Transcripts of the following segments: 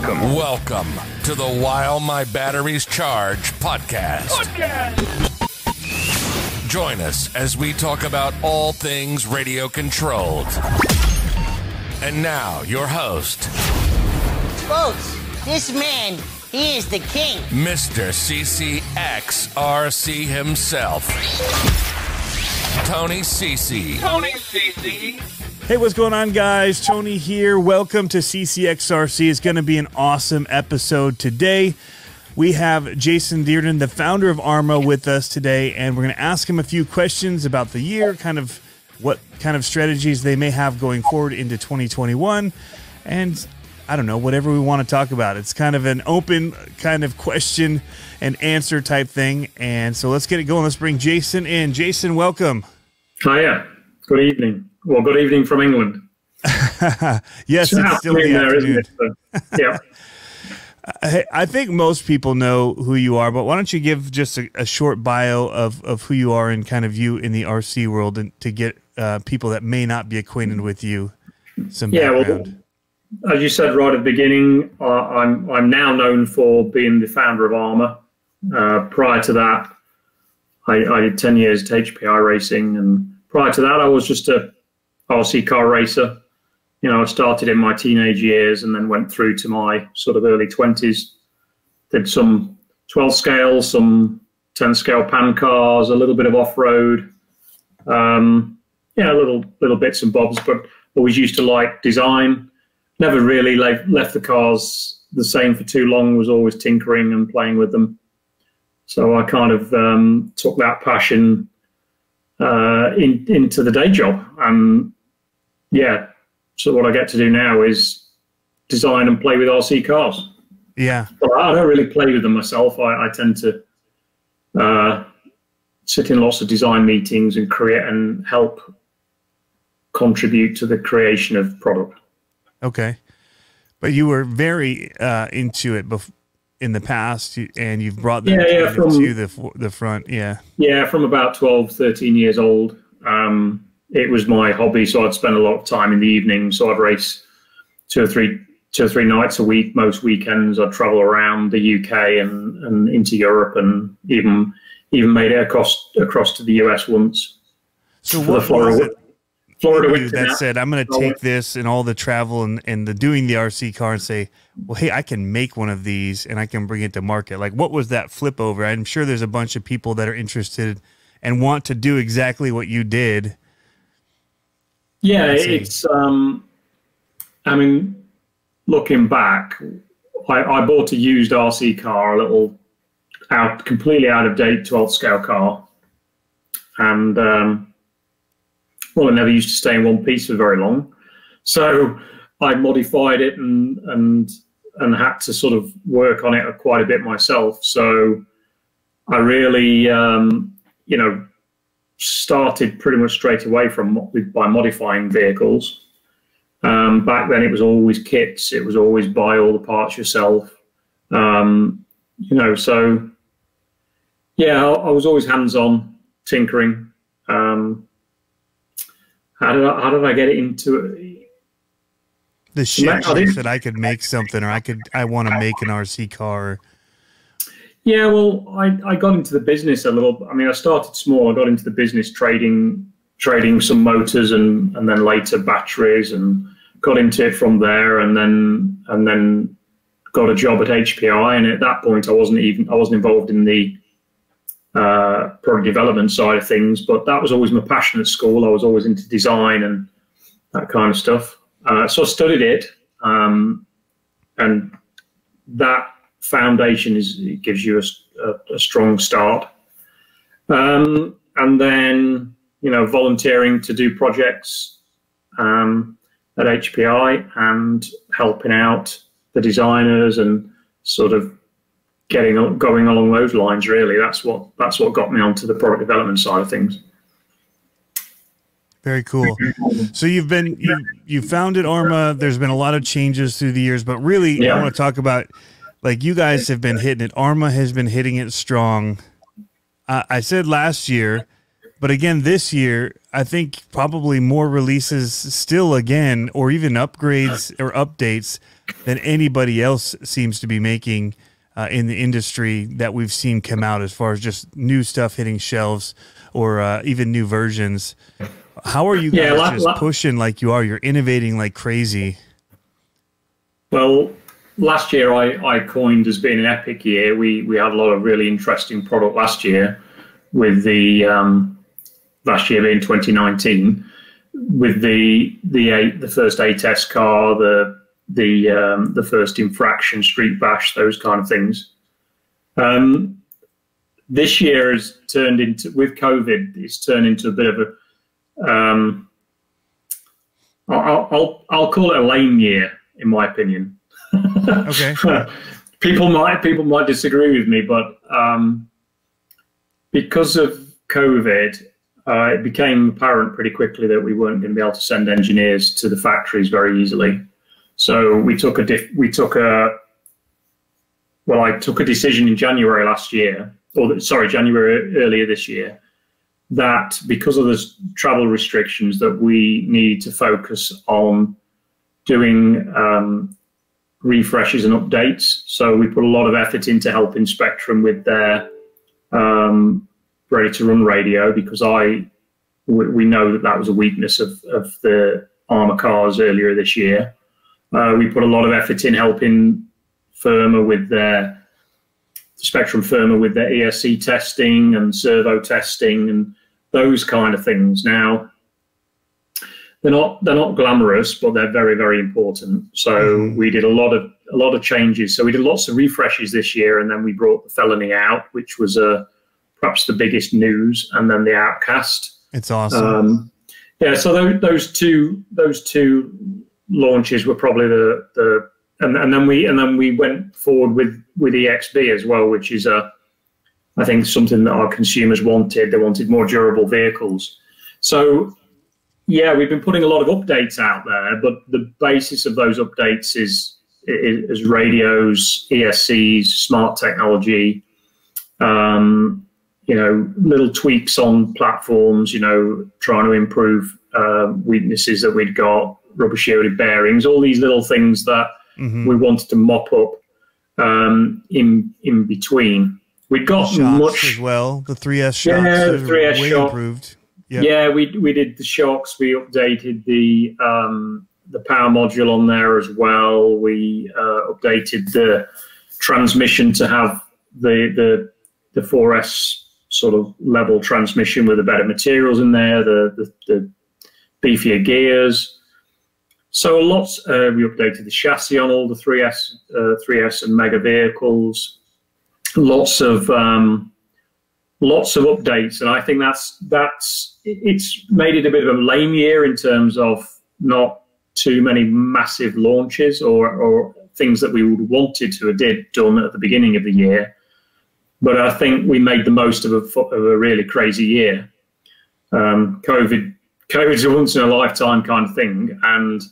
Welcome to the While My Batteries Charge podcast. Join us as we talk about all things radio controlled. And now, your host, Folks, this man, he is the king. Mr. CCxRC himself, Tony CC. Hey, what's going on, guys? Tony here. Welcome to CCxRC. It's going to be an awesome episode today. We have Jason Dearden, the founder of ARRMA, with us today, and we're going to ask him a few questions about the year, kind of what kind of strategies they may have going forward into 2021, and I don't know, whatever we want to talk about. It's kind of an open kind of question and answer type thing, and so let's get it going. Let's bring Jason in. Jason, welcome. Hiya. Good evening. Well, good evening from England. Yes, it's still the afternoon. Isn't it? So, yeah. I think most people know who you are, but why don't you give just a short bio of who you are and kind of you in the RC world, and to get people that may not be acquainted with you some background. Well, as you said right at the beginning, I'm now known for being the founder of ARRMA. Prior to that, I did 10 years at HPI racing, and prior to that, I was just a RC car racer. You know, I started in my teenage years and then went through to my sort of early 20s. Did some 12 scale, some 10 scale pan cars, a little bit of off-road. Little bits and bobs, but always used to like design. Never really left the cars the same for too long, was always tinkering and playing with them. So I kind of took that passion into the day job. So what I get to do now is design and play with RC cars. Yeah. But I don't really play with them myself. I tend to sit in lots of design meetings and create and help contribute to the creation of product. Okay. But you were very into it in the past, and you've brought that to the front. Yeah. Yeah, from about 12, 13 years old. It was my hobby, so I'd spend a lot of time in the evening. So I'd race two or three nights a week. Most weekends I'd travel around the UK and into Europe, and even made it across to the US once. So what was it? Florida winter that said, I'm going to take this and all the travel and the doing the RC car and say, well, hey, I can make one of these and I can bring it to market. Like, what was that flip over? I'm sure there's a bunch of people that are interested and want to do exactly what you did. Yeah, it's, I mean, looking back, I bought a used RC car, completely out of date 12 scale car. And, I never used to stay in one piece for very long. So I modified it and had to sort of work on it quite a bit myself. So I really, started pretty much straight away by modifying vehicles. Back then it was always kits. It was always buy all the parts yourself. I was always hands-on, tinkering. How did I get into it? The shit that I could make something, or I want to make an RC car. Yeah, well, I got into the business a little. I mean, I started small. I got into the business trading some motors and then later batteries, and got into it from there. And then got a job at HPI. And at that point, I wasn't involved in the product development side of things. But that was always my passion at school. I was always into design and that kind of stuff. So I studied it, and that foundation gives you a strong start, and then volunteering to do projects at HPI and helping out the designers and sort of going along those lines. Really, that's what got me onto the product development side of things. Very cool. So you founded ARRMA. There's been a lot of changes through the years, but really, I want to talk about, like, you guys have been hitting it. ARRMA has been hitting it strong. I said last year But again, this year, I think probably more releases still again, or even upgrades or updates than anybody else seems to be making in the industry that we've seen come out, as far as just new stuff hitting shelves or even new versions. How are you guys just pushing like you are? You're innovating like crazy. Well, last year I coined as being an epic year. We had a lot of really interesting product last year, with the last year being 2019, with the first A-test car, the first infraction street bash, those kind of things. This year has turned into, with COVID, it's turned into a bit of a I'll call it a lame year, in my opinion. Okay. People might disagree with me, but because of COVID, it became apparent pretty quickly that we weren't going to be able to send engineers to the factories very easily. So I took a decision in January last year, January earlier this year, that because of the travel restrictions, that we need to focus on doing refreshes and updates. So we put a lot of effort into helping Spectrum with their ready-to-run radio, because we know that was a weakness of the ARRMA cars earlier this year. We put a lot of effort in helping firmware with their Spectrum firmware with their ESC testing and servo testing and those kind of things. Now, they're not glamorous, but they're very, very important. So we did a lot of changes. So we did lots of refreshes this year, and then we brought the Felony out, which was perhaps the biggest news, and then the Outcast. It's awesome. Yeah. So those two launches were probably and then we went forward with EXB as well, which is I think something that our consumers wanted. They wanted more durable vehicles. So yeah, we've been putting a lot of updates out there, but the basis of those updates is radios, ESCs, smart technology, little tweaks on platforms, trying to improve weaknesses that we'd got, rubber shielded bearings, all these little things that we wanted to mop up in between. We got much as well. The 3S shocks, yeah, the 3S way shock improved. Yep. Yeah, we did the shocks. We updated the power module on there as well. We updated the transmission to have the 4S sort of level transmission with the better materials in there, the beefier gears. So lots. We updated the chassis on all the 3S and Mega vehicles. Lots of updates, and I think it's made it a bit of a lame year in terms of not too many massive launches or things that we would wanted to have done at the beginning of the year. But I think we made the most of a really crazy year. COVID's a once in a lifetime kind of thing, and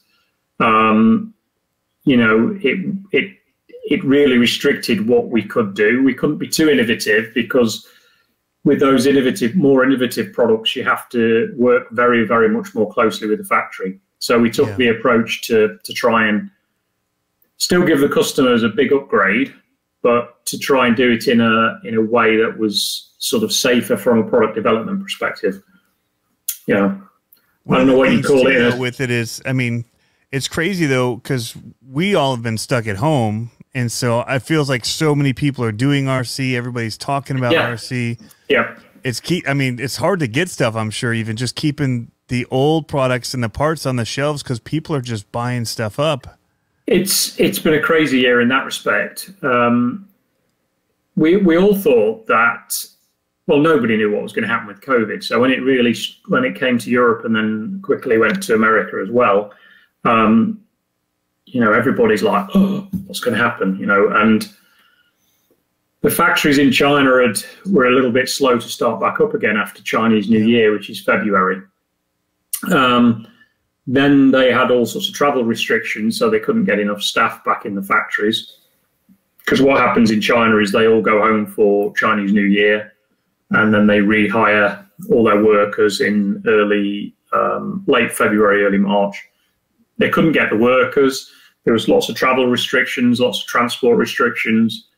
it really restricted what we could do. We couldn't be too innovative, because with those more innovative products, you have to work very, very much more closely with the factory. So we took the approach to try and still give the customers a big upgrade, but to try and do it in a way that was sort of safer from a product development perspective. I don't know what you call it. With it is, I mean, it's crazy though, because we all have been stuck at home. And so it feels like so many people are doing RC. Everybody's talking about RC. Yeah. It's hard to get stuff, I'm sure, even just keeping the old products and the parts on the shelves, because people are just buying stuff up. It's been a crazy year in that respect. We all thought that, well, nobody knew what was going to happen with COVID. So when it came to Europe and then quickly went to America as well, everybody's like, oh, what's going to happen? And the factories in China were a little bit slow to start back up again after Chinese New Year, which is February. Then they had all sorts of travel restrictions, so they couldn't get enough staff back in the factories. Because what happens in China is they all go home for Chinese New Year, and then they rehire all their workers in late February, early March. They couldn't get the workers. There was lots of travel restrictions, lots of transport restrictions.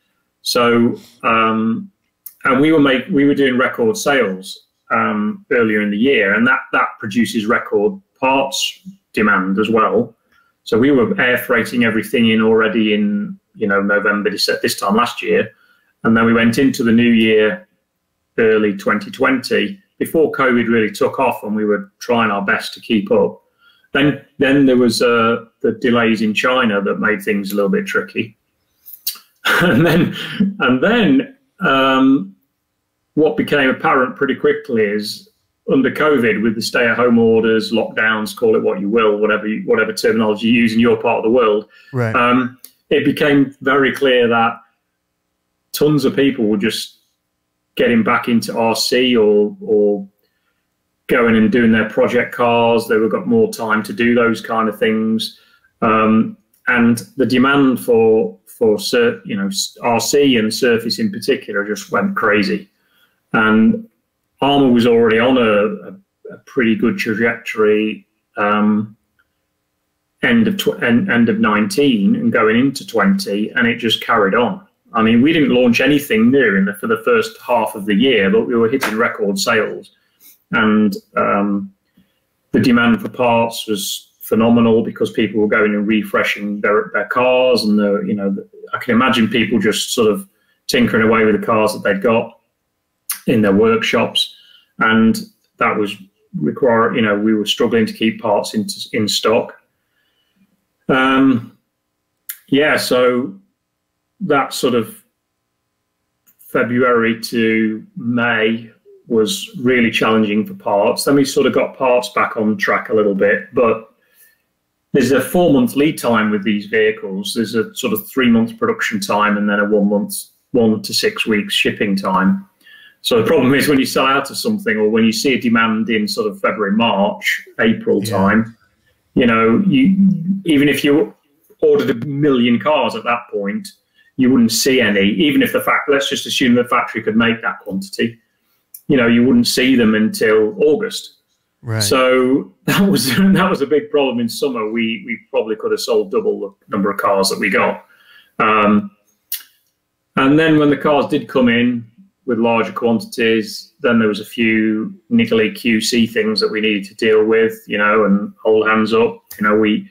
So, and we were doing record sales earlier in the year, and that produces record parts demand as well. So we were air freighting everything in already in November, December, this time last year, and then we went into the new year, early 2020, before COVID really took off, and we were trying our best to keep up. Then there was the delays in China that made things a little bit tricky. And then what became apparent pretty quickly is under COVID, with the stay-at-home orders, lockdowns, call it what you will, whatever terminology you use in your part of the world, right. It became very clear that tons of people were just getting back into RC or going and doing their project cars. They got more time to do those kind of things, and the demand for RC and surface in particular just went crazy. And ARRMA was already on a pretty good trajectory end of 19 and going into 20, and it just carried on. I mean, we didn't launch anything new for the first half of the year, but we were hitting record sales. And the demand for parts was phenomenal because people were going and refreshing their cars, and I can imagine people just sort of tinkering away with the cars that they'd got in their workshops, and that was required. We were struggling to keep parts in stock. So that sort of February to May was really challenging for parts. Then we sort of got parts back on track a little bit, but there's a 4-month lead time with these vehicles. There's a sort of 3-month production time and then a 1 to 6 weeks shipping time. So the problem is when you sell out of something, or when you see a demand in sort of February, March, April time, even if you ordered 1 million cars at that point, you wouldn't see any, even if let's just assume the factory could make that quantity, you wouldn't see them until August. Right. So that was a big problem in summer. We probably could have sold double the number of cars that we got. And then when the cars did come in with larger quantities, then there was a few niggly QC things that we needed to deal with, and hold hands up. The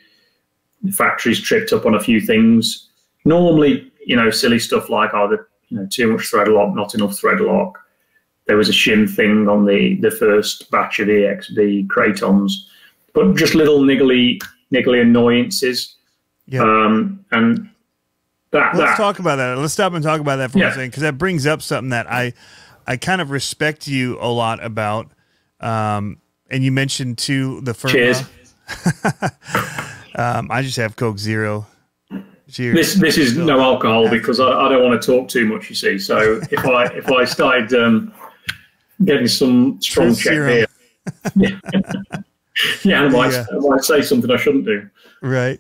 factories tripped up on a few things. Normally, silly stuff like either too much thread lock, not enough thread lock. There was a shim thing on the first batch of EXB Craytons, but just little niggly annoyances. Yeah. And let's talk about that. Let's stop and talk about that for a second, because that brings up something that I kind of respect you a lot about. And you mentioned too the first. Cheers. I just have Coke Zero. Cheers. This is no alcohol because I don't want to talk too much. You see, so if I started getting some strong check here, I might say something I shouldn't do. Right.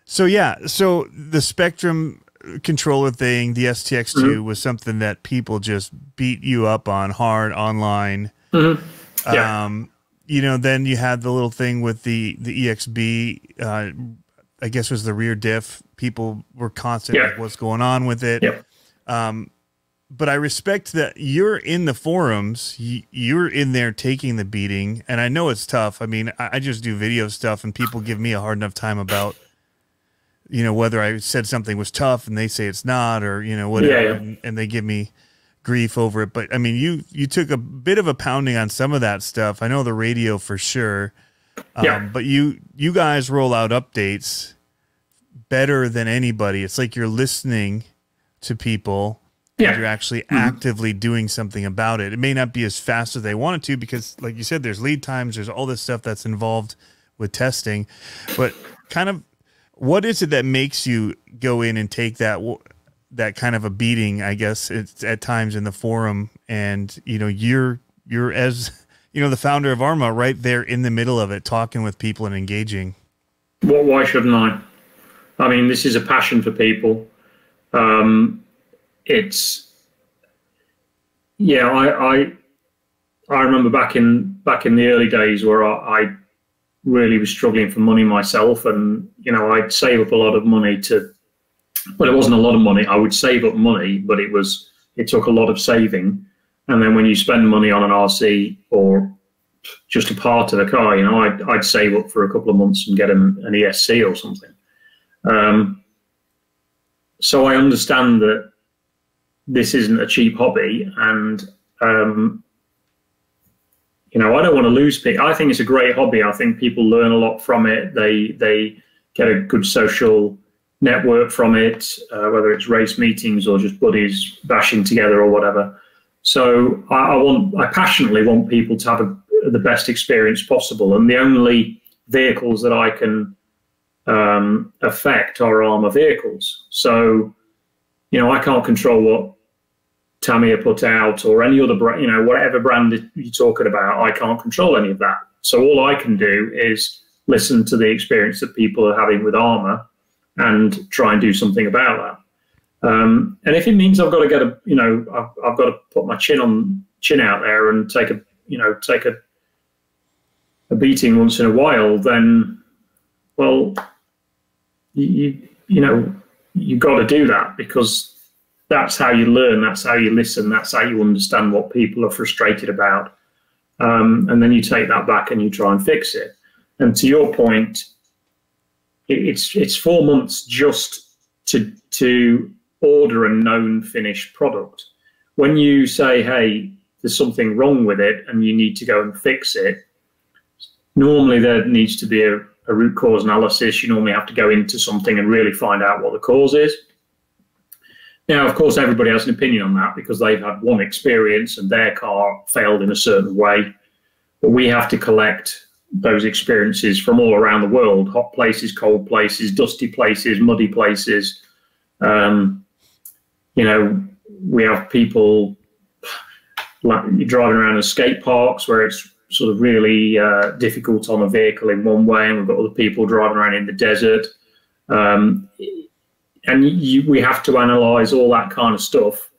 So the Spectrum controller thing, the STX2 was something that people just beat you up on hard online. Then you had the little thing with the EXB, I guess was the rear diff. People were constant like, what's going on with it. But I respect that you're in the forums, you're in there taking the beating, and I know it's tough. I mean, I just do video stuff, and people give me a hard enough time about, whether I said something was tough and they say it's not, or, whatever, and they give me grief over it. But, I mean, you took a bit of a pounding on some of that stuff. I know the radio for sure. But you guys roll out updates better than anybody. It's like you're listening to people. You're actually actively doing something about it. It may not be as fast as they want it to because, like you said, there's lead times, there's all this stuff that's involved with testing. But kind of what is it that makes you go in and take that kind of a beating, I guess, it's at times in the forum, and, you're as, the founder of ARRMA right there in the middle of it, talking with people and engaging. Well, why shouldn't I? I mean, this is a passion for people. I remember back in the early days where I really was struggling for money myself, and I'd save up a lot of money well, it wasn't a lot of money. I would save up money, but it took a lot of saving. And then when you spend money on an RC or just a part of the car, I'd save up for a couple of months and get an ESC or something. So I understand that this isn't a cheap hobby, and I don't want to lose people. I think it's a great hobby. I think people learn a lot from it. They get a good social network from it, whether it's race meetings or just buddies bashing together or whatever. So I passionately want people to have the best experience possible, and the only vehicles that I can affect are ARRMA vehicles. So I can't control what Tamiya put out or any other brand, whatever brand you're talking about. I can't control any of that. So all I can do is listen to the experience that people are having with ARRMA and try and do something about that. And if it means I've got to get I've got to put my chin out there and take a beating once in a while, then, well, you've got to do that, because that's how you learn, that's how you listen, that's how you understand what people are frustrated about. And then you take that back and you try and fix it. And to your point, it's 4 months just to order a known finished product. When you say, hey, there's something wrong with it and you need to go and fix it, normally there needs to be a root cause analysis. You normally have to go into something and really find out what the cause is. Now, of course, everybody has an opinion on that because they've had one experience and their car failed in a certain way. But we have to collect those experiences from all around the world: hot places, cold places, dusty places, muddy places. We have people like driving around in skate parks where it's sort of really difficult on a vehicle in one way, and we've got other people driving around in the desert. We have to analyze all that kind of stuff.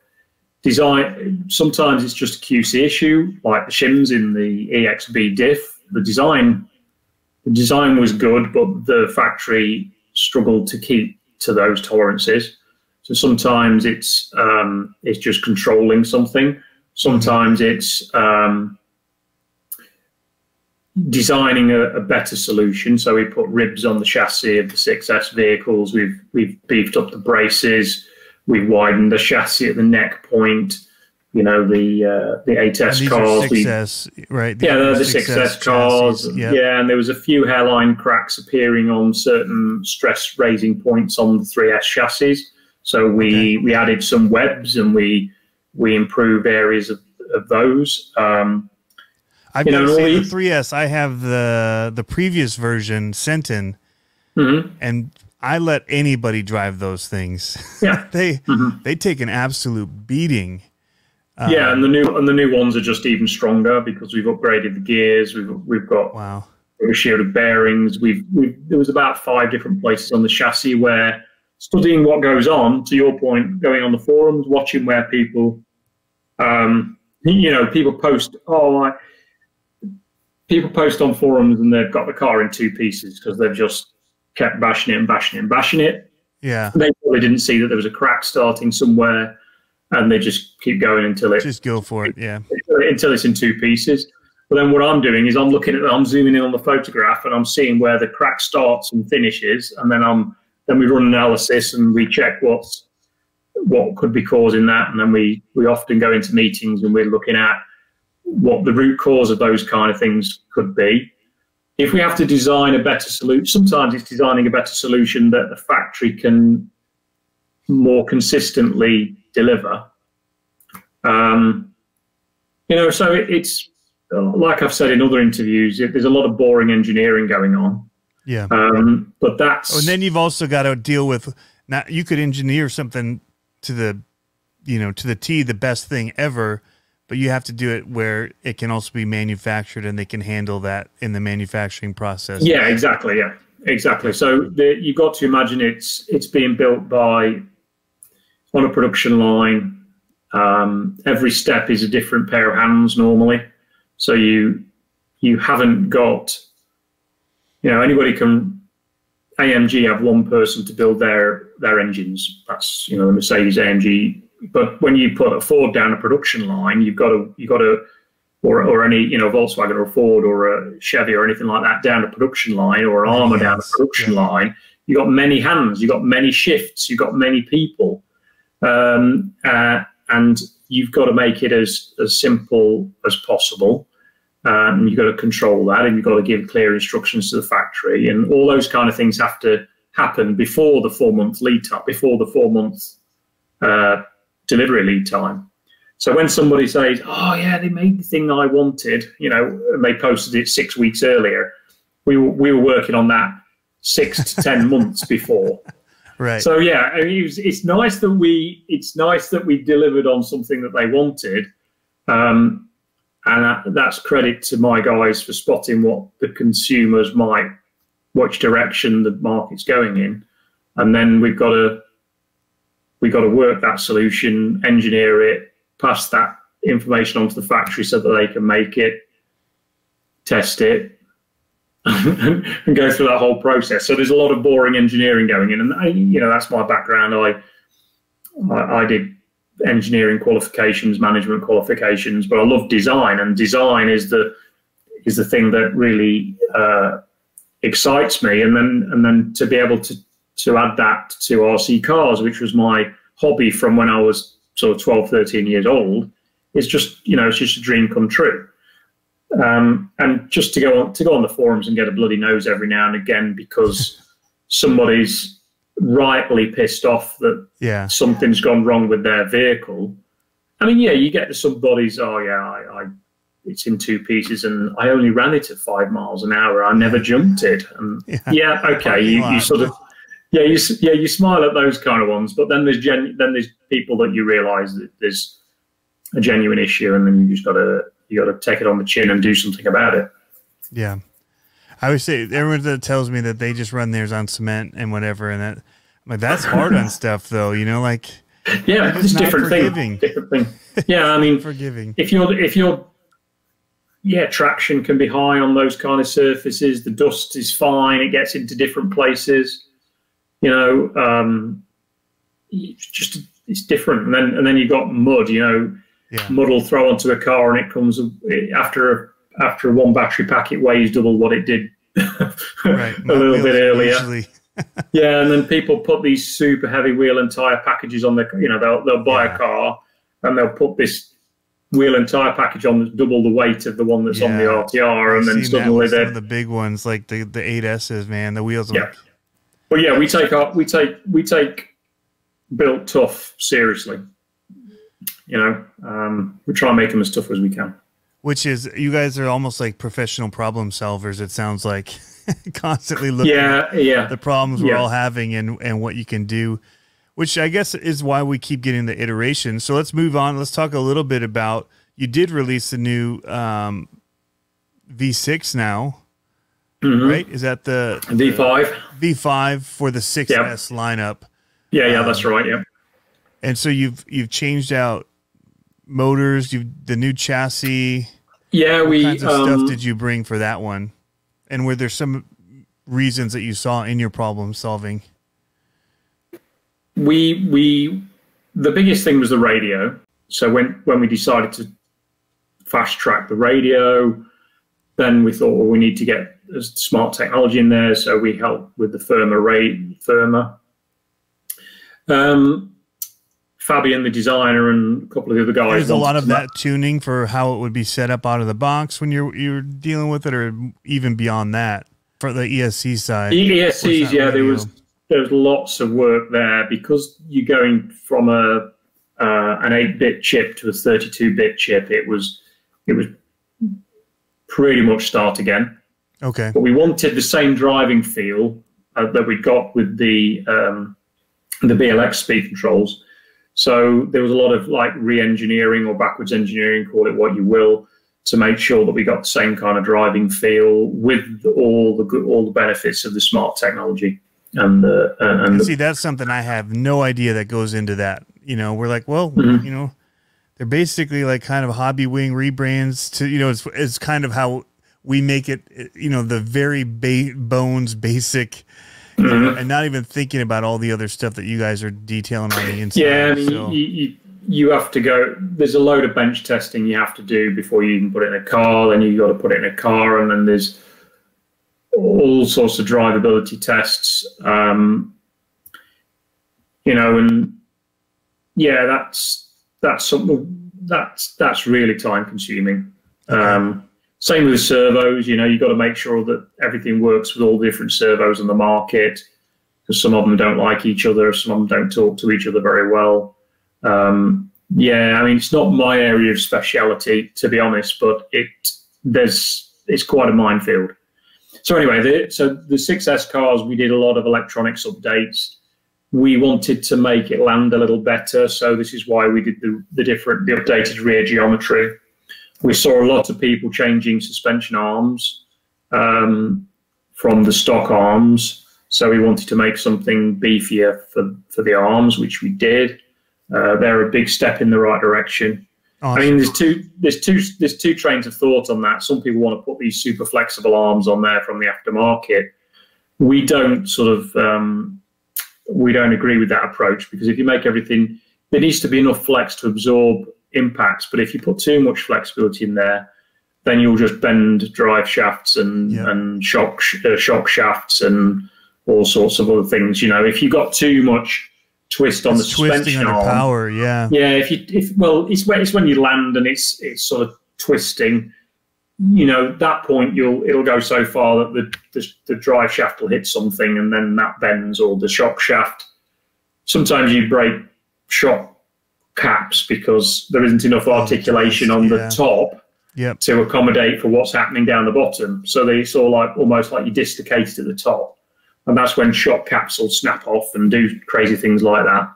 Design, sometimes it's just a QC issue, like the shims in the EXB diff. The design was good, but the factory struggled to keep to those tolerances. So sometimes it's just controlling something. Sometimes it's designing a better solution. So we put ribs on the chassis of the 6S vehicles. We've beefed up the braces. We've widened the chassis at the neck point. The 8S cars. 6S, right? They're the 6S cars. Yep. Yeah, and there was a few hairline cracks appearing on certain stress raising points on the 3S chassis. So we added some webs and we improved areas of those. I've got to say, the 3S, I have the previous version sent in, and I let anybody drive those things. Yeah, they take an absolute beating. And the new ones are just even stronger because we've upgraded the gears. We've got shielded bearings. There was about 5 different places on the chassis where, studying what goes on, to your point, going on the forums, watching where people, people post, people post on forums and they've got the car in 2 pieces because they've just kept bashing it and bashing it and bashing it. Yeah. They probably didn't see that there was a crack starting somewhere, and they just keep going until it... Just go for it, yeah. Until it's in 2 pieces. But then what I'm doing is I'm zooming in on the photograph and I'm seeing where the crack starts and finishes, and then we run analysis and we check what could be causing that, and then we often go into meetings and we're looking at what the root cause of those kind of things could be. If we have to design a better solution, sometimes it's designing a better solution that the factory can more consistently deliver. So it's like I've said in other interviews, there's a lot of boring engineering going on. Yeah. But that's... and then you've also got to deal with, now you could engineer something to the T, the best thing ever, but you have to do it where it can also be manufactured and they can handle that in the manufacturing process. Yeah, exactly. Yeah, exactly. So you've got to imagine it's being built on a production line. Every step is a different pair of hands normally. So you haven't got, anybody can. AMG have one person to build their engines. That's the Mercedes AMG. But when you put a Ford down a production line, you've got to, or any Volkswagen or a Ford or a Chevy or anything like that down a production line, or an ARRMA down a production line. You've got many hands, you've got many shifts, you've got many people, and you've got to make it as simple as possible. You've got to control that, and you've got to give clear instructions to the factory, and all those kind of things have to happen before the 4-month lead time, before the 4-month delivery lead time. So when somebody says, "Oh yeah, they made the thing I wanted," and they posted it 6 weeks earlier, we were working on that 6 to 10 months before. Right. So yeah, I mean, it's nice that we delivered on something that they wanted. And that's credit to my guys for spotting what the consumers which direction the market's going in, and then we've got to work that solution, engineer it, pass that information onto the factory so that they can make it, test it, and go through that whole process. So there's a lot of boring engineering going in, and that's my background. I did engineering qualifications, management qualifications, but I love design, and design is the thing that really excites me. And then to be able to add that to RC cars, which was my hobby from when I was sort of 12, 13 years old, it's just it's just a dream come true. And just to go on the forums and get a bloody nose every now and again because somebody's rightly pissed off that something's gone wrong with their vehicle. I mean, you get to somebody's, it's in 2 pieces and I only ran it at 5 miles an hour. I never jumped it. And okay, you sort of, you smile at those kind of ones, but then there's people that you realise that there's a genuine issue, and then you just got to take it on the chin and do something about it. Yeah. I would say everyone that tells me that they just run theirs on cement and whatever, and that's hard on stuff though, it's different thing. Yeah, I mean, forgiving. If you're traction can be high on those kind of surfaces. The dust is fine; it gets into different places. It's different. And then you've got mud. Mud will throw onto a car, and it comes after one battery pack, it weighs double what it did right. a little bit earlier. Usually. And then people put these super heavy wheel and tire packages on they'll buy a car and they'll put this wheel and tire package on that's double the weight of the one that's on the RTR, and then suddenly they're the big ones like the 8S's, man. The wheels are we take built tough seriously. We try and make them as tough as we can. Which is, you guys are almost like professional problem solvers, it sounds like. Constantly looking at the problems we're all having and what you can do, which I guess is why we keep getting the iteration. So let's move on. Let's talk a little bit about, you did release the new V6 now, right? Is that the V5? V5 for the 6S lineup. Yeah, that's right, yeah. And so you've changed out motors, the new chassis. Yeah, what kinds of stuff did you bring for that one? And were there some reasons that you saw in your problem solving? The biggest thing was the radio. So when we decided to fast track the radio, then we thought, well, we need to get smart technology in there. So we helped with the firmware. Fabian, the designer, and a couple of the other guys. There's a lot of that tuning for how it would be set up out of the box when you're dealing with it, or even beyond that for the ESC side. ESCs, there was lots of work there because you're going from an 8-bit chip to a 32-bit chip. It was pretty much start again. Okay, but we wanted the same driving feel that we got with the BLX speed controls. So there was a lot of like re-engineering or backwards engineering, call it what you will, to make sure that we got the same kind of driving feel with all the benefits of the smart technology. And see, that's something I have no idea that goes into that. We're like, well, they're basically like kind of hobby wing rebrands to, you know, it's kind of how we make it, you know, the very bones basic, you know, and not even thinking about all the other stuff that you guys are detailing on the inside. Yeah, I mean, you have to go, there's a load of bench testing you have to do before you even put it in a car, then you got to put it in a car, and then there's all sorts of drivability tests, you know, and yeah, that's something that's really time consuming. Okay. Same with the servos, you know, you've got to make sure that everything works with all the different servos on the market, because some of them don't like each other, some of them don't talk to each other very well. Yeah, I mean, it's not my area of speciality, to be honest, but it's quite a minefield. So anyway, the 6S cars, we did a lot of electronics updates. We wanted to make it land a little better, so this is why we did the updated rear geometry. We saw a lot of people changing suspension arms from the stock arms, so we wanted to make something beefier for the arms, which we did. They're a big step in the right direction. Awesome. I mean, there's two trains of thought on that. Some people want to put these super flexible arms on there from the aftermarket. We don't we don't agree with that approach, because if you make everything, there needs to be enough flex to absorb impacts. But if you put too much flexibility in there, then you'll just bend drive shafts and shock shafts and all sorts of other things. You know, if you got too much twist on the suspension arm, power, yeah. It's when you land and it's sort of twisting. You know, at that point it'll go so far that the drive shaft will hit something, and then that bends, or the shock shaft. Sometimes you break shock caps because there isn't enough articulation on the top to accommodate for what's happening down the bottom. So they sort of like almost like you dislocated at the top. And that's when shock caps will snap off and do crazy things like that.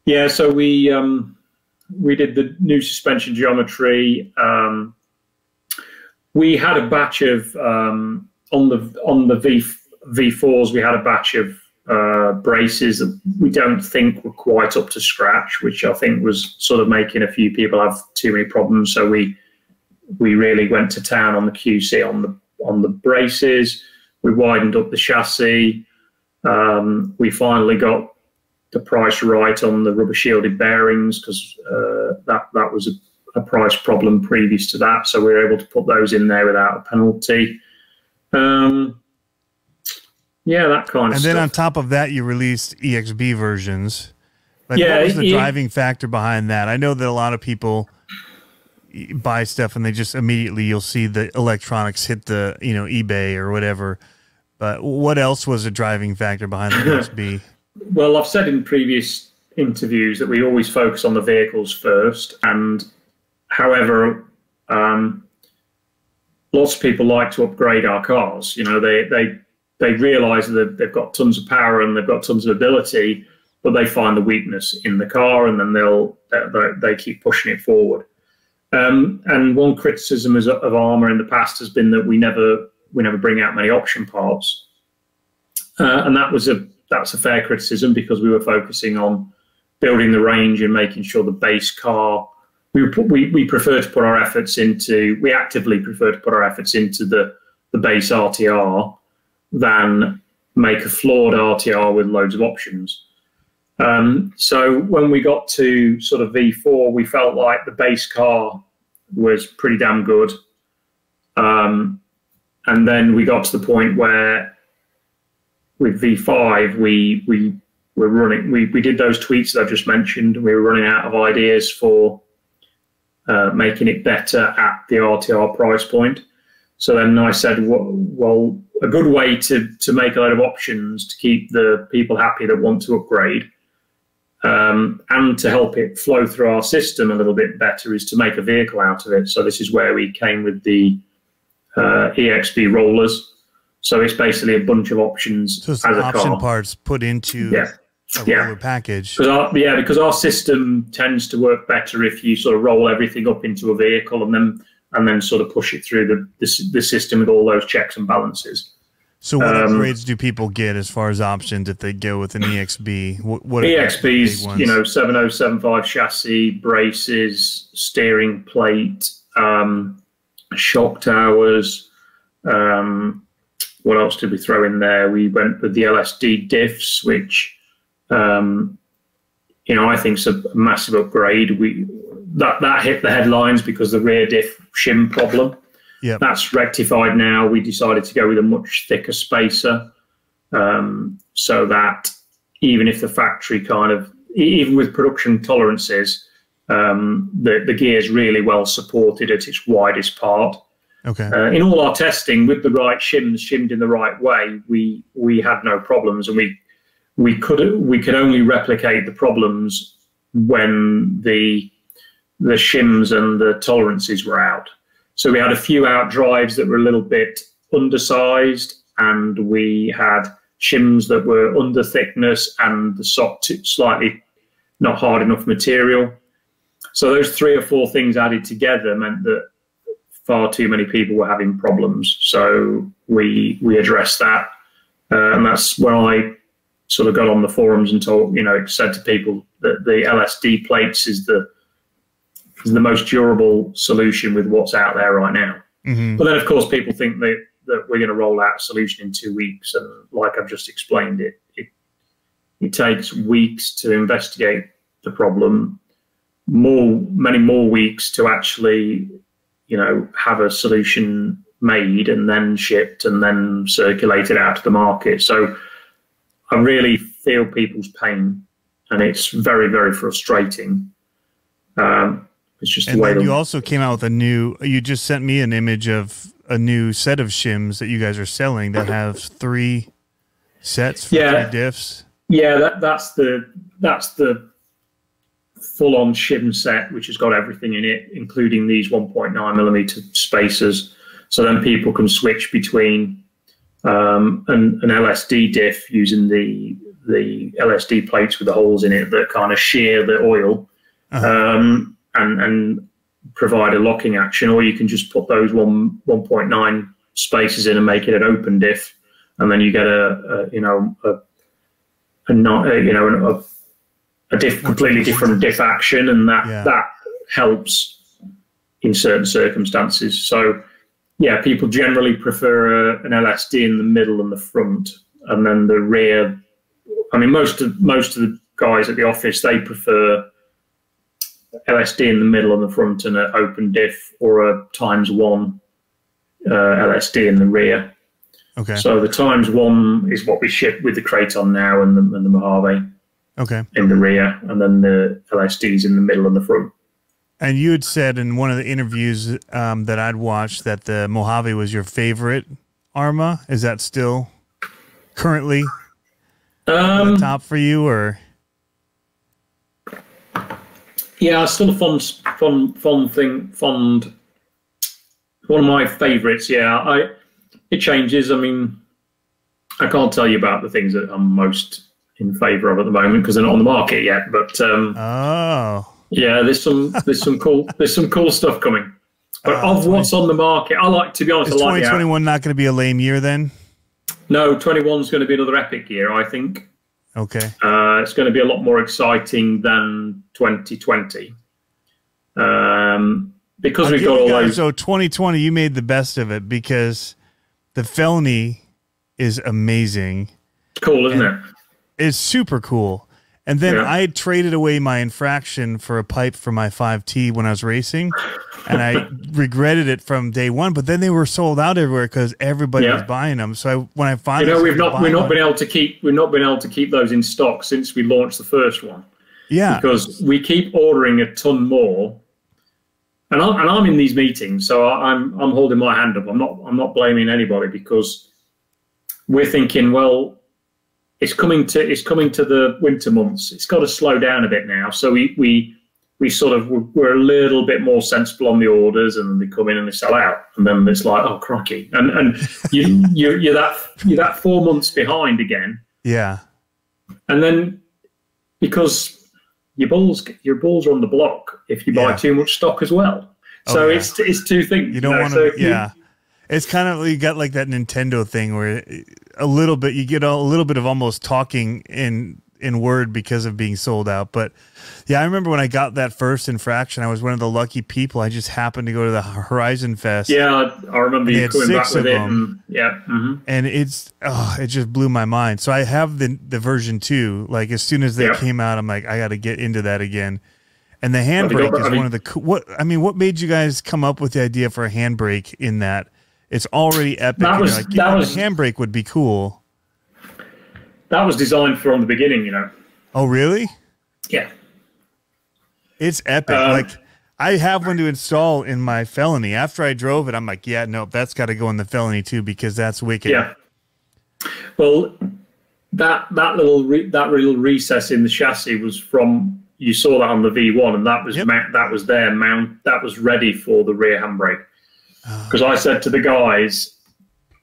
Yeah, so we did the new suspension geometry. We had a batch of on the V4s. We had a batch of braces that we don't think were quite up to scratch, which I think was sort of making a few people have too many problems. So we really went to town on the QC on the braces. We widened up the chassis. We finally got the price right on the rubber shielded bearings, because that was a price problem previous to that. So we were able to put those in there without a penalty. Yeah, that kind of stuff. And then on top of that, you released EXB versions. Like, what was the driving factor behind that? I know that a lot of people buy stuff and they just immediately, you'll see the electronics hit the, you know, eBay or whatever. But what else was a driving factor behind the EXB? Well, I've said in previous interviews that we always focus on the vehicles first. And however, lots of people like to upgrade our cars. You know, they realize that they've got tons of power and they've got tons of ability, but they find the weakness in the car, and then they keep pushing it forward. And one criticism of ARRMA in the past has been that we never bring out many option parts, and that's a fair criticism, because we were focusing on building the range and making sure the base car. We prefer to put our efforts into. We actively prefer to put our efforts into the base RTR than make a flawed RTR with loads of options. So when we got to sort of V4, we felt like the base car was pretty damn good. And then we got to the point where with V5, we were running, we did those tweets that I just mentioned. We were running out of ideas for making it better at the RTR price point. So then I said, well, a good way to make a lot of options to keep the people happy that want to upgrade, and to help it flow through our system a little bit better, is to make a vehicle out of it. So this is where we came with the EXB rollers. So it's basically a bunch of options. So it's as a option car. Parts put into a roller package. Because our system tends to work better if you sort of roll everything up into a vehicle and then sort of push it through the system with all those checks and balances. So what upgrades do people get as far as options if they go with an EXB? What EXBs, you know, 7075 chassis, braces, steering plate, shock towers. What else did we throw in there? We went with the Lsd Diffs, which, you know, I think is a massive upgrade. That hit the headlines because the rear diff shim problem. Yep. That's rectified now. We decided to go with a much thicker spacer, so that even if the factory even with production tolerances, the gear is really well supported at its widest part. Okay. In all our testing, with the right shimmed in the right way, we had no problems, and we could only replicate the problems when the shims and the tolerances were out. So we had a few out drives that were a little bit undersized, and we had shims that were under thickness and the slightly not hard enough material. So those 3 or 4 things added together meant that far too many people were having problems. So we addressed that, and that's when I sort of got on the forums and said to people that the LSD plates is the most durable solution with what's out there right now. Mm-hmm. But then, of course, people think that we're going to roll out a solution in 2 weeks, and like I've just explained, it takes weeks to investigate the problem, many more weeks to actually, you know, have a solution made and then shipped and then circulated out to the market. So I really feel people's pain, and it's very, very frustrating. It's just the way. And you also came out with you just sent me an image of a new set of shims that you guys are selling that have 3 sets for 3 diffs. Yeah, that's the full-on shim set, which has got everything in it, including these 1.9mm spacers. So then people can switch between an LSD diff using the LSD plates with the holes in it that kind of shear the oil, and provide a locking action, or you can just put those 1.9 spacers in and make it an open diff, and then you get a completely different diff action, and that helps in certain circumstances. So yeah, people generally prefer an LSD in the middle and the front, and then the rear. I mean, most of the guys at the office, they prefer LSD in the middle and the front and an open diff, or a ×1 LSD in the rear. Okay. So the ×1 is what we ship with the Kraton now, and the Mojave. Okay. In the rear, and then the LSDs in the middle and the front. And you had said in one of the interviews that I'd watched that the Mojave was your favorite ARRMA. Is that still currently the top for you, or? Yeah, still a fond one of my favorites. Yeah, it changes. I mean, I can't tell you about the things that I'm most in favor of at the moment because they're not on the market yet. But yeah, there's some cool stuff coming. But of what's on the market, to be honest, is 2021 not going to be a lame year then? No, 21's going to be another epic year, I think. Okay. It's going to be a lot more exciting than 2020. Because we've got all those. So 2020, you made the best of it because the felony is amazing. Cool, isn't it? It's super cool. And then I traded away my infraction for a pipe for my 5T when I was racing, and I regretted it from day one. But then they were sold out everywhere because everybody was buying them. So when I finally, we've not been able to keep those in stock since we launched the first one. Yeah, because we keep ordering a ton more, and I'm in these meetings, so I'm holding my hand up. I'm not blaming anybody because we're thinking, well, it's coming to the winter months. It's got to slow down a bit now. So we're a little bit more sensible on the orders, and they come in and they sell out, and then it's like, oh crikey, and you're that 4 months behind again. Yeah, and then because your balls are on the block if you buy too much stock as well. So it's two things. You don't want to. It's kind of, you got like that Nintendo thing where a little bit, you get a little bit of almost talking in word because of being sold out. But yeah, I remember when I got that first infraction, I was one of the lucky people. I just happened to go to the Horizon Fest. Yeah, I remember you coming back with it. And it just blew my mind. So I have the version 2. Like as soon as they came out, I'm like, I got to get into that again. And the handbrake is one of the cool. What made you guys come up with the idea for a handbrake in that? It's already epic. The handbrake would be cool. That was designed from the beginning, you know. Oh, really? Yeah. It's epic. Like, I have one to install in my Felony. After I drove it, I'm like, yeah, nope, that's got to go in the Felony too because that's wicked. Yeah. Well, that little recess in the chassis was from, you saw that on the V1, and that was that was ready for the rear handbrake. Because I said to the guys,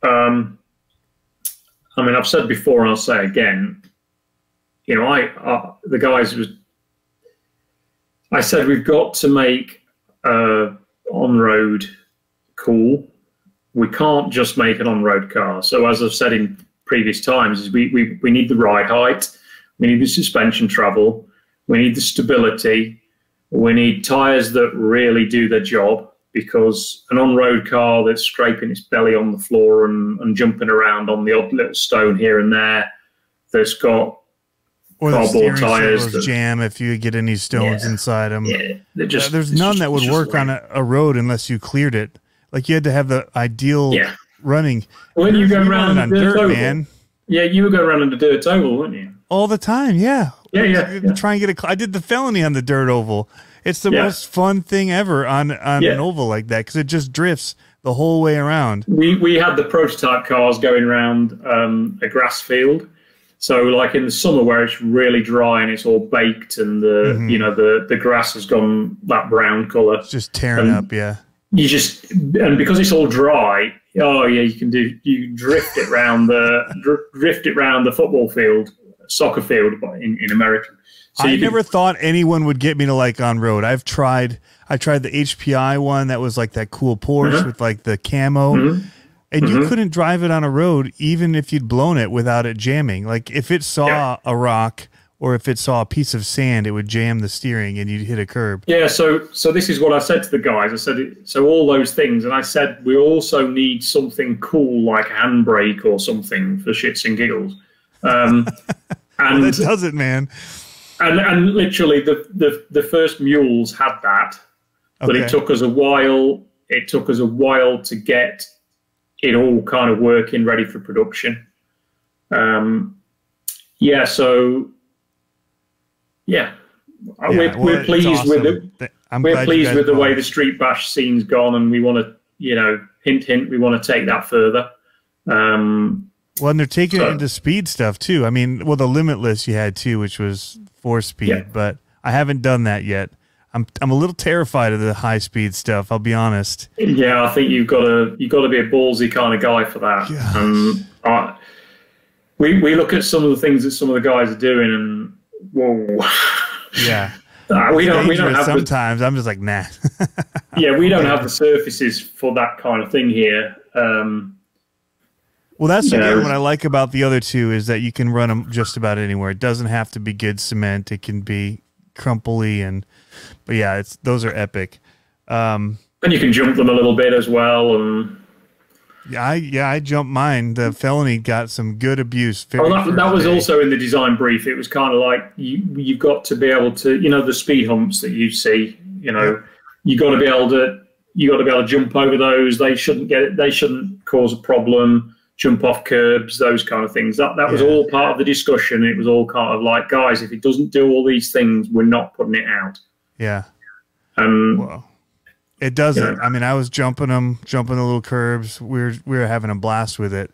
I mean, I've said before and I'll say again, you know, the guys I said, we've got to make on-road cool. We can't just make an on-road car. So as I've said in previous times, is we need the ride height, we need the suspension travel, we need the stability, we need tyres that really do their job, because an on-road car that's scraping its belly on the floor and jumping around on the odd little stone here and there, that's got cardboard tyres that jam if you get any stones inside them. Yeah, there's none that would work on a road unless you cleared it. Like you had to have the ideal running. When you go around on dirt, oval, man. Yeah, you were going around on the dirt oval, weren't you? All the time, yeah. Yeah. Try and get I did the Felony on the dirt oval. It's the most fun thing ever on an oval like that because it just drifts the whole way around. We had the prototype cars going around a grass field. So like in the summer where it's really dry and it's all baked and the grass has gone that brown colour. It's just tearing up, yeah. And because it's all dry, you drift it round the football field, soccer field in America. So I never thought anyone would get me to like on road. I tried the HPI one that was like that cool Porsche with like the camo, and you couldn't drive it on a road even if you'd blown it without it jamming. Like if it saw a rock or if it saw a piece of sand, it would jam the steering and you'd hit a curb. Yeah, so this is what I said to the guys. I said, so all those things, and I said we also need something cool like a handbrake or something for shits and giggles. And that does it, man. And literally the first mules had that, but it took us a while. It took us a while to get it all kind of working, ready for production. We're pleased with it. We're pleased with the way the street bash scene's gone, and we want to, hint, we want to take that further. Well, and they're taking it into speed stuff too. I mean, the Limitless you had too, which was 4-speed, but I haven't done that yet. I'm a little terrified of the high speed stuff. I'll be honest. Yeah, I think you've got to be a ballsy kind of guy for that. We look at some of the things that some of the guys are doing, and whoa. Yeah. We don't have sometimes I'm just like, nah. We don't have the surfaces for that kind of thing here. Well, that's again what I like about the other two is that you can run them just about anywhere. It doesn't have to be good cement. It can be crumply but yeah, those are epic. And you can jump them a little bit as well. And I jumped mine. The Felony got some good abuse. That was also in the design brief. It was kind of like you've got to be able to, the speed humps that you see. You got to be able to jump over those. They shouldn't cause a problem. Jump off curbs, those kind of things. That was all part of the discussion. It was all kind of like, guys, if it doesn't do all these things, we're not putting it out. Yeah. Well, it doesn't. I mean, I was jumping the little curbs. We were having a blast with it.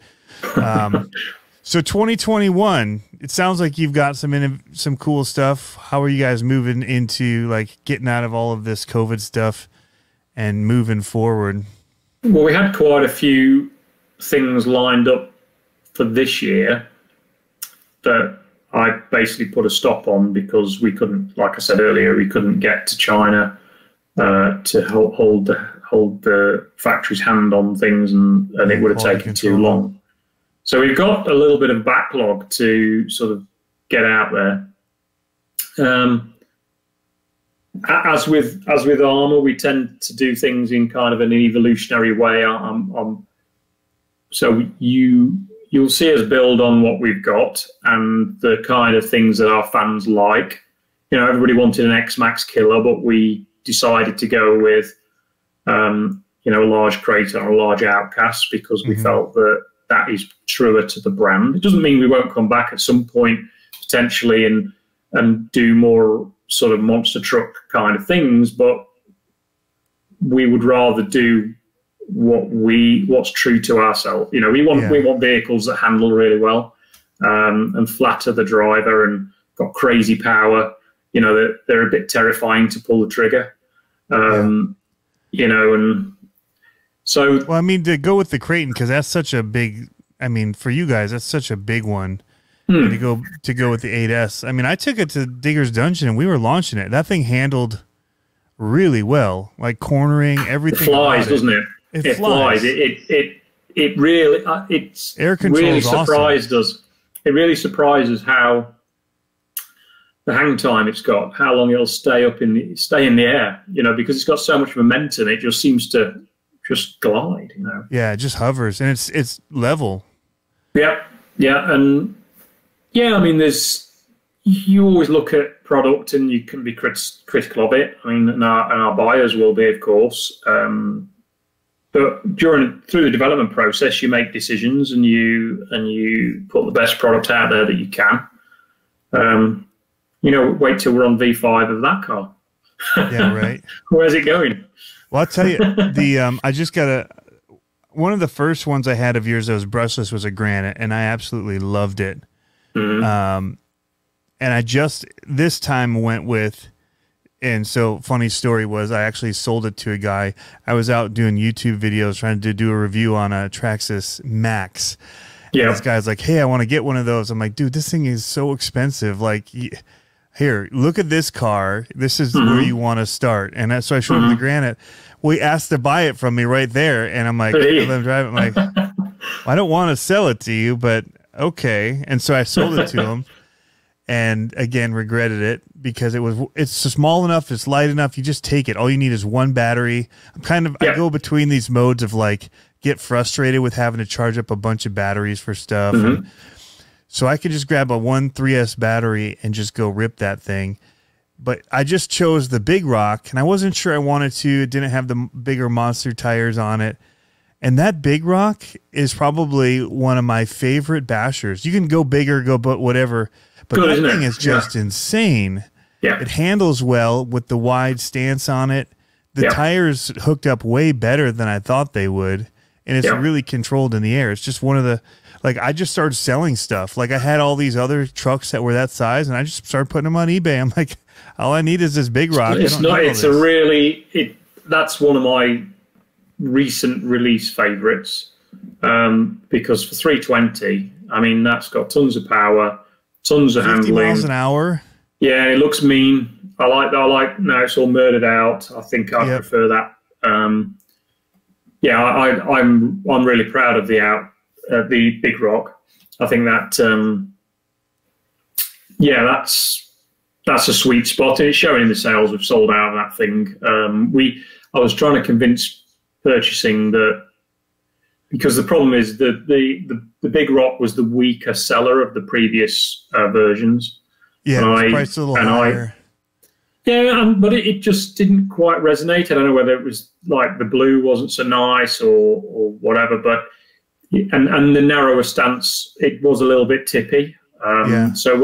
So 2021, it sounds like you've got some cool stuff. How are you guys moving into like getting out of all of this COVID stuff and moving forward? Well, we had quite a few things lined up for this year that I basically put a stop on because we couldn't, like I said earlier, we couldn't get to China to hold the factory's hand on things, and it would have taken too long. So we've got a little bit of backlog to sort of get out there. As with ARRMA, we tend to do things in kind of an evolutionary way. So you'll see us build on what we've got and the kind of things that our fans like. You know, everybody wanted an X-Max killer, but we decided to go with, you know, a large Crater or a large Outcast because we felt that is truer to the brand. It doesn't mean we won't come back at some point potentially and do more sort of monster truck kind of things, but we would rather do what's true to ourselves. You know, we want vehicles that handle really well, and flatter the driver and got crazy power. You know, they're a bit terrifying to pull the trigger. You know, and so. Well, I mean, to go with the Creighton, because that's such a big. I mean, for you guys, that's such a big one. To go with the 8S. I mean, I took it to Digger's Dungeon and we were launching it. That thing handled really well, like cornering everything. It flies, doesn't it? It flies. It really it's air control really awesome. surprised us. It really surprises how the hang time it's got, how long it'll stay in the air. You know, because it's got so much momentum, it just seems to just glide. You know. Yeah, it just hovers and it's level. Yeah, and. Yeah, I mean, you always look at product and you can be critical of it. I mean, and our buyers will be, of course. But through the development process, you make decisions and you put the best product out there that you can. You know, wait till we're on V5 of that car. Yeah, right. Where's it going? Well, I'll tell you, I just got one of the first ones I had of yours that was brushless was a Granite, and I absolutely loved it. And I just this time went with, and so funny story was I actually sold it to a guy. I was out doing YouTube videos trying to do a review on a Traxxas Max. Yeah, this guy's like, "Hey, I want to get one of those." I'm like, "Dude, this thing is so expensive. Like, here, look at this car. This is where you want to start." And so I showed him the Granite. Well, he asked to buy it from me right there, and I'm like, "Let him drive it." I'm like, well, "I don't want to sell it to you, but." Okay, and so I sold it to him, and again regretted it because it's small enough, it's light enough. You just take it. All you need is one battery. I go between these modes of like get frustrated with having to charge up a bunch of batteries for stuff, and so I could just grab a 3S battery and just go rip that thing. But I just chose the Big Rock, and I wasn't sure I wanted to. It didn't have the bigger monster tires on it. And that Big Rock is probably one of my favorite bashers. You can go bigger, but whatever. But that thing is just insane. Yeah. It handles well with the wide stance on it. The tires hooked up way better than I thought they would. And it's really controlled in the air. It's just one of the, like, I just started selling stuff. Like, I had all these other trucks that were that size, and I just started putting them on eBay. I'm like, all I need is this Big Rock. That's one of my recent release favorites, because for 320, I mean, that's got tons of power, tons of 50 handling, 50 miles an hour. Yeah, it looks mean. I like now it's all murdered out. I think I prefer that. Yeah, I'm really proud of the Big Rock. I think that that's a sweet spot. It's showing in the sales we've sold out of that thing. I was trying to convince purchasing that, because the problem is that the Big Rock was the weaker seller of the previous versions. Yeah, priced a little higher. But it just didn't quite resonate. I don't know whether it was like the blue wasn't so nice or whatever, but and the narrower stance, it was a little bit tippy. So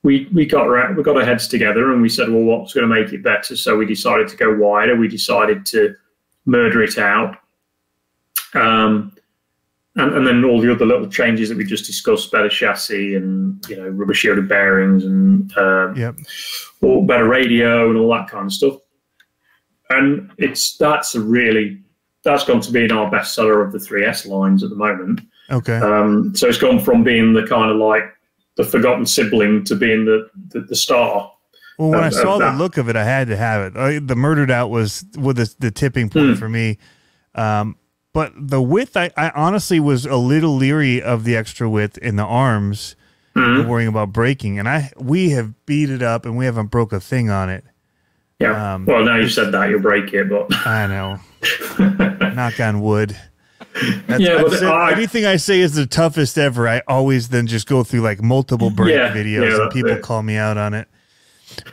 we got our heads together and we said, well, what's going to make it better? So we decided to go wider. We decided to murder it out. And then all the other little changes that we just discussed, better chassis and, you know, rubber shielded bearings and all better radio and all that kind of stuff. And that's gone to being our best seller of the 3S lines at the moment. Okay. So it's gone from being the kind of like the forgotten sibling to being the star. Well, when I saw the look of it, I had to have it. The murdered out was the tipping point for me. But the width, I honestly was a little leery of the extra width in the arms, worrying about breaking. And we have beat it up, and we haven't broke a thing on it. Yeah. Well, now you said that, you'll break it, but I know. Knock on wood. Anything I say is the toughest ever. I always then just go through like multiple break videos, and people call me out on it.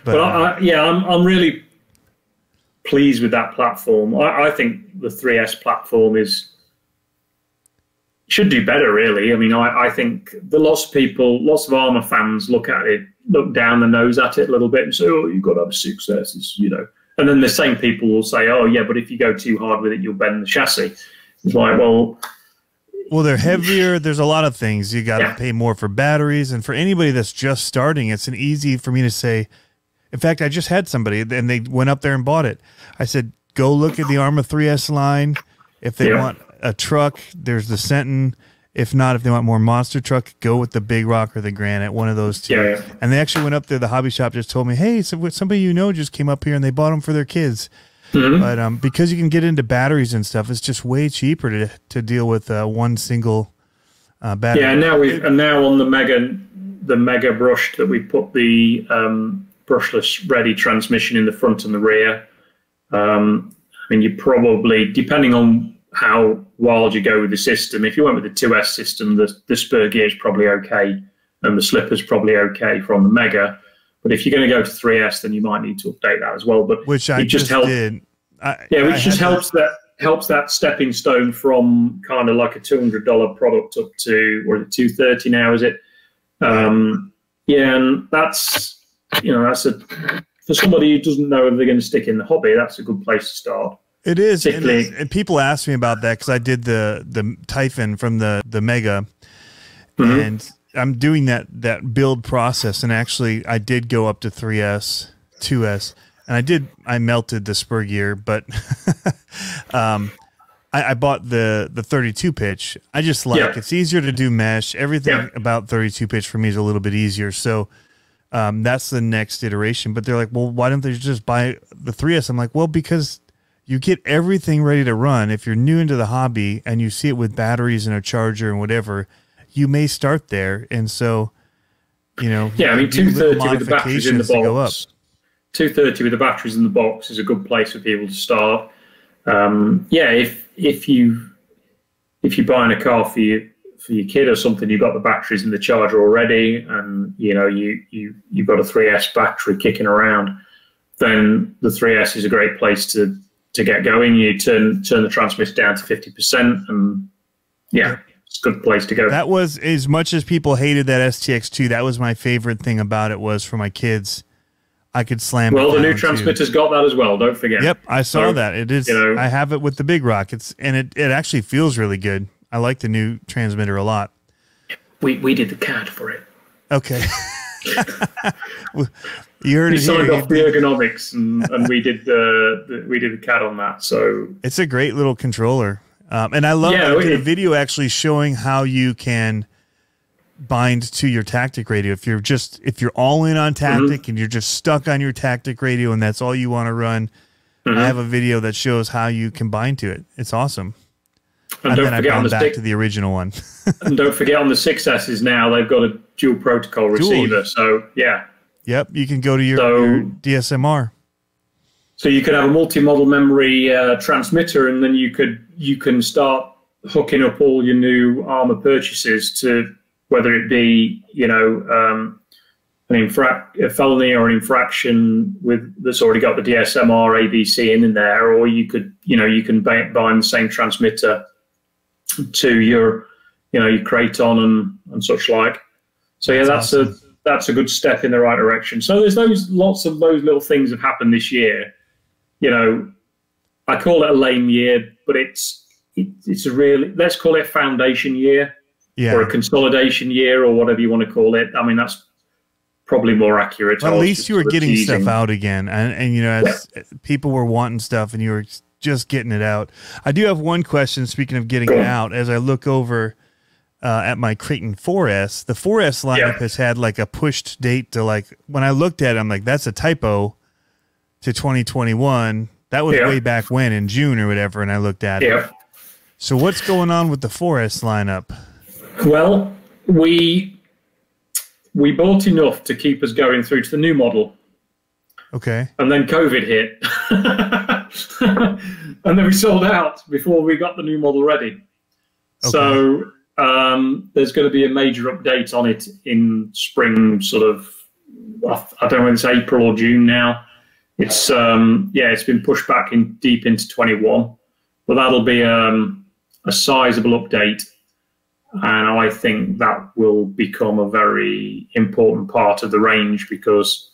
But I'm really pleased with that platform. I think the 3S platform should do better, really. I mean, I think lots of ARRMA fans look down the nose at it a little bit and say, oh, you've got to have a 6S, you know. And then the same people will say, oh, yeah, but if you go too hard with it, you'll bend the chassis. It's like, well, they're heavier. There's a lot of things. You got to pay more for batteries. And for anybody that's just starting, it's easy for me to say. In fact, I just had somebody, and they went up there and bought it. I said, go look at the ARRMA 3S line. If they want a truck, there's the Senton. If not, if they want more monster truck, go with the Big Rock or the Granite, one of those two. Yeah. And they actually went up there. The hobby shop just told me, hey, somebody you know just came up here, and they bought them for their kids. But because you can get into batteries and stuff, it's just way cheaper to deal with one single battery. Yeah, and now on the mega brush that we put the brushless ready transmission in the front and the rear. I mean, you probably, depending on how wild you go with the system, if you went with the 2S system, the spur gear is probably okay, and the slipper's probably okay from the Mega. But if you're going to go to 3S, then you might need to update that as well. But which I just did. Helps that stepping stone from kind of like a $200 product up to, or is it $230 now? Is it? And that's for somebody who doesn't know if they're going to stick in the hobby, that's a good place to start. It is, and people ask me about that because I did the Typhon from the Mega, and I'm doing that build process. And actually, I did go up to 3S, 2S, and I melted the spur gear, but I bought the 32 pitch. I just it's easier to do mesh. Everything about 32 pitch for me is a little bit easier. So that's the next iteration. But they're like, well, why don't they just buy the 3S? I'm like, well, because you get everything ready to run. If you're new into the hobby and you see it with batteries and a charger and whatever, you may start there. And so, I mean, 230 with the batteries in the box. 230 with the batteries in the box is a good place for people to start. If you're buying a car for your kid or something, you've got the batteries in the charger already, and you've got a 3S battery kicking around, then the 3S is a great place to get going. You turn the transmitter down to 50%, and it's a good place to go. That was, as much as people hated that STX2, that was my favorite thing about it, was for my kids, I could slam it. Well, the new transmitter's got that as well, don't forget. Yep, I saw that. It is. I have it with the Big Rock. It actually feels really good. I like the new transmitter a lot. We did the CAD for it. Okay. You heard we signed off the ergonomics, and we did the CAD on that. So it's a great little controller, and I love. I did a video actually showing how you can bind to your tactic radio. If you're all in on tactic and you're just stuck on your tactic radio and that's all you want to run, I have a video that shows how you can bind to it. It's awesome. And then I bound back to the original one. And don't forget, on the 6S's now, they've got a dual protocol receiver. So, Yep, you can go to your DSMR. So you could have a multi-model memory transmitter, and then you can start hooking up all your new ARRMA purchases to, whether it be, a felony or an infraction that's already got the DSMR ABC in there, or you can bind the same transmitter to your Kraton and such like. So that's awesome. That's a good step in the right direction. So there's lots of those little things have happened this year. I call it a lame year, but it's a really, let's call it a foundation year, or a consolidation year, or whatever you want to call it. I mean, that's probably more accurate. Well, at least you were getting stuff out again, and as people were wanting stuff, and you were just getting it out. I do have one question. Speaking of getting it out, as I look over at my Creighton 4S. The 4S lineup has had like a pushed date to like, when I looked at it, I'm like, that's a typo to 2021. That was way back when, in June or whatever, and I looked at it. So what's going on with the 4S lineup? Well, we bought enough to keep us going through to the new model. Okay. And then COVID hit. And then we sold out before we got the new model ready. Okay. So there's going to be a major update on it in spring, sort of, I don't know if it's April or June now. It's it's been pushed back deep into 21, but that'll be a sizable update, and I think that will become a very important part of the range because,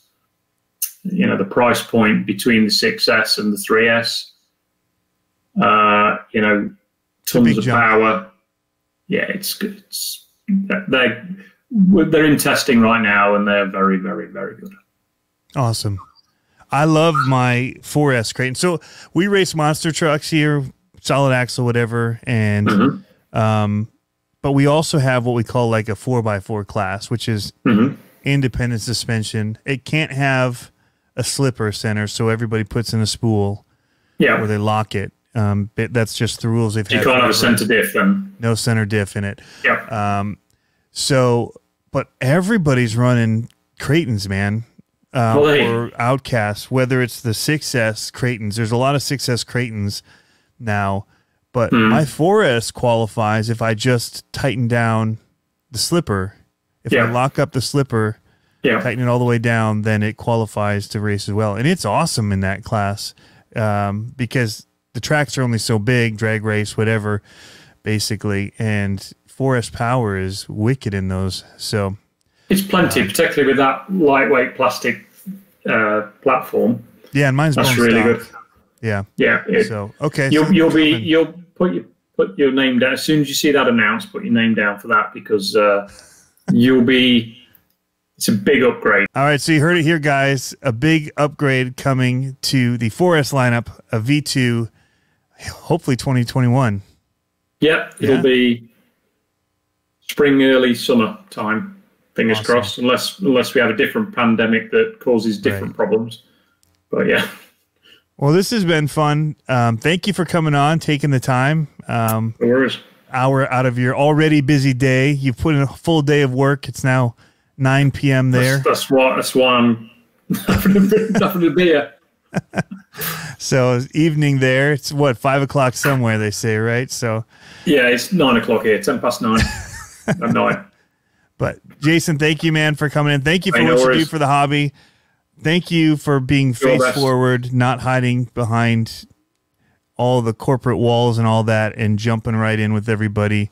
you know, the price point between the 6S and the 3S, you know, tons of power. Yeah, they're in testing right now, and they're very, very, very good. Awesome. I love my 4S Creighton. So we race monster trucks here, solid axle, whatever, and but we also have what we call like a 4x4 class, which is independent suspension. It can't have a slipper center, so everybody puts in a spool, where they lock it. That's just the rules they've had. You can't have a center diff then. No center diff in it. So, but everybody's running Creightons, man. Or Outcasts, whether it's the 6S Creightons. There's a lot of 6S Creightons now, but my 4S qualifies if I just tighten down the slipper. If I lock up the slipper, tighten it all the way down, then it qualifies to race as well. And it's awesome in that class because the tracks are only so big, drag race, whatever, basically, and 4S power is wicked in those. So it's plenty, particularly with that lightweight plastic platform. Yeah, and mine's that's really good. Yeah. So okay, you'll put your name down as soon as you see that announced. Put your name down for that because it's a big upgrade. All right, so you heard it here, guys. A big upgrade coming to the 4S lineup, a V2, hopefully 2021. Yep, it'll be spring, early summer time. Fingers crossed, unless we have a different pandemic that causes different problems. But yeah. Well, this has been fun. Thank you for coming on, taking the time. No worries. Hour out of your already busy day. You've put in a full day of work. It's now 9 p.m. there. That's why I'm having a beer. So evening there. It's what, 5 o'clock somewhere, they say, right? So yeah, it's 9 o'clock here. 10 past 9 at night. But Jason, thank you, man, for coming in. Thank you for what you do for the hobby. Thank you for being face forward, not hiding behind all the corporate walls and all that, and jumping right in with everybody.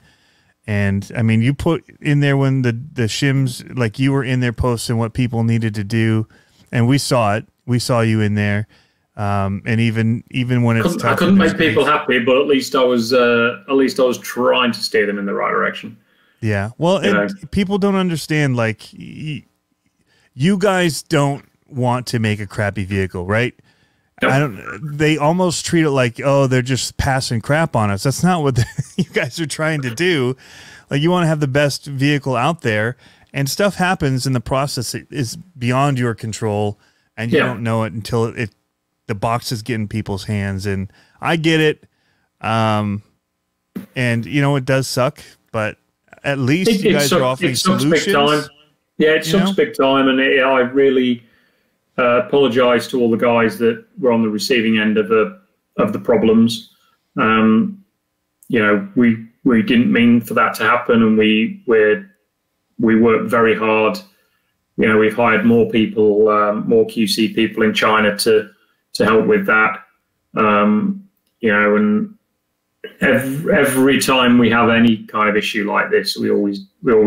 And I mean, you put in there when the shims, like you were in there posting what people needed to do, and we saw it. We saw you in there. And even when it's tough, I couldn't make people happy, but at least I was trying to steer them in the right direction. Yeah. Well, and people don't understand, like, you guys don't want to make a crappy vehicle, right? Nope. They almost treat it like, oh, they're just passing crap on us. That's not what you guys are trying to do. Like, you want to have the best vehicle out there, and stuff happens in the process. It is beyond your control, and you don't know it until the box is getting people's hands. And I get it. And you know, it does suck, but at least you guys are offering solutions. Big time. Yeah, it sucks big time, and I really apologize to all the guys that were on the receiving end of the problems. You know, we didn't mean for that to happen, and we worked very hard. You know, we've hired more people, more QC people in China to help with that. You know, and every time we have any kind of issue like this, we always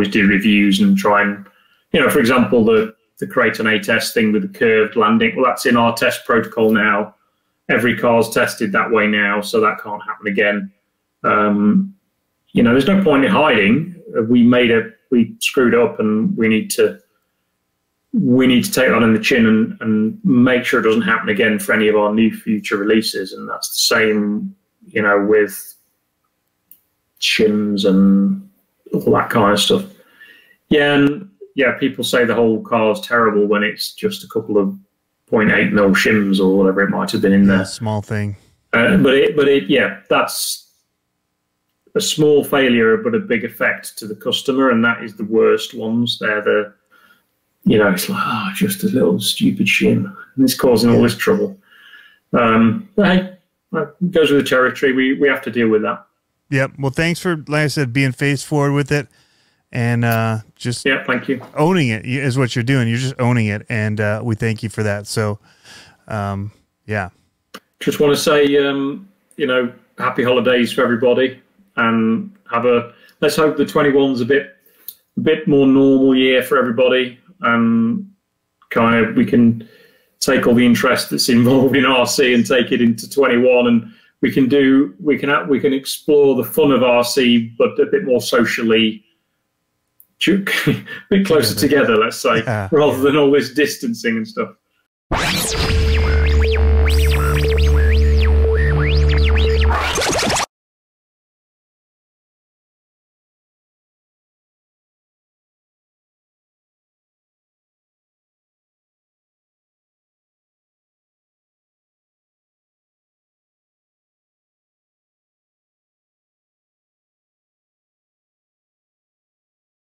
do reviews and try and, you know, for example, the Creighton A-test thing with the curved landing. Well, that's in our test protocol now. Every car's tested that way now, so that can't happen again. You know, there's no point in hiding. We screwed up, and we need to take that in the chin and make sure it doesn't happen again for any of our new future releases. And that's the same, you know, with shims and all that kind of stuff. Yeah, and yeah, people say the whole car's terrible when it's just a couple of 0.8 mil shims or whatever it might have been in there. Small thing. Yeah, that's a small failure, but a big effect to the customer, and that is the worst ones. They're the, it's like, just a little stupid shim, and it's causing all this trouble. But hey, it goes with the territory. We have to deal with that. Yep. Well, thanks for, like I said, being face forward with it, and just thank you. Owning it is what you're doing. You're just owning it, and we thank you for that. So, yeah. Just want to say, happy holidays for everybody, and let's hope the 21's a bit more normal year for everybody, and kind of we can take all the interest that's involved in RC and take it into 21, and we can explore the fun of RC, but a bit more socially, a bit closer together, let's say, rather than all this distancing and stuff.